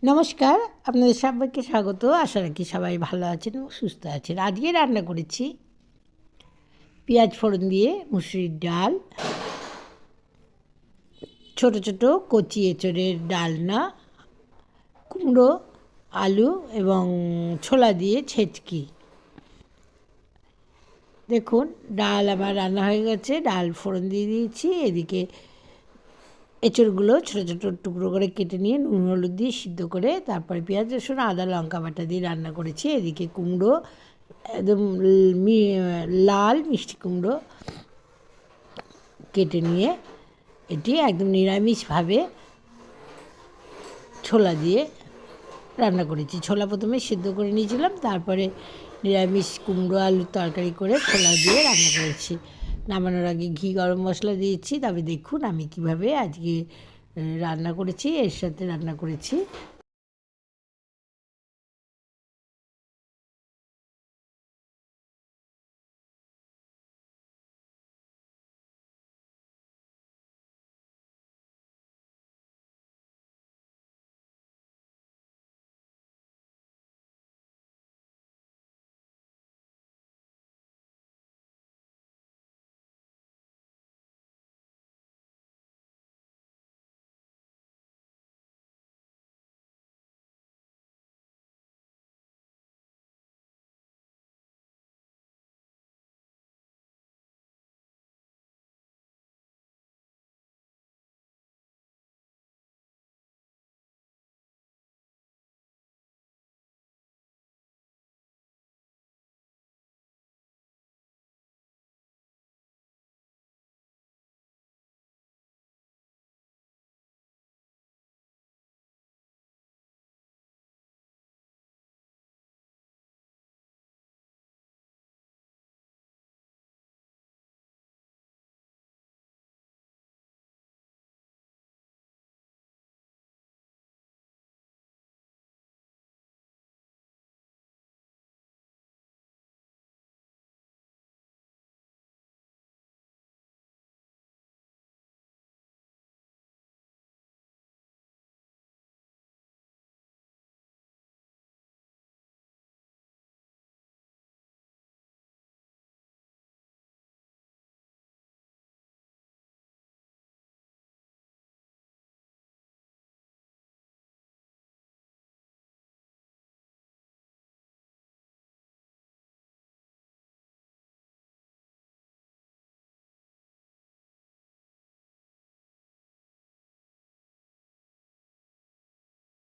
নমস্কার, আপনাদের সবাইকে স্বাগত। আশা রাখি সবাই ভালো আছেন এবং সুস্থ আছেন। আজকে রান্না করেছি পেঁয়াজ ফোড়ন দিয়ে মুসুরির ডাল, ছোট ছোট কচি এঁচড়ের ডালনা, কুমড়ো, আলু এবং ছোলা দিয়ে ছেচকি। দেখুন, ডাল আমার রান্না হয়ে গেছে, ডাল ফোড়ন দিয়ে দিয়েছি। এদিকে এঁচড়গুলো ছোটো ছোটো টুকরো করে কেটে নিয়ে নুন হলুদ দিয়ে সিদ্ধ করে তারপরে পেঁয়াজ রসুন আদা লঙ্কা বাটা দিয়ে রান্না করেছি। এদিকে কুমড়ো একদম লাল মিষ্টি কুমড়ো কেটে নিয়ে এটি একদম নিরামিষভাবে ছোলা দিয়ে রান্না করেছি। ছোলা প্রথমে সিদ্ধ করে নিয়েছিলাম, তারপরে নিরামিষ কুমড়ো আলুর তরকারি করে ছোলা দিয়ে রান্না করেছি। নামানোর আগে ঘি গরম মশলা দিয়েছি। তবে দেখুন আমি কিভাবে আজকে রান্না করেছি। এর সাথে রান্না করেছি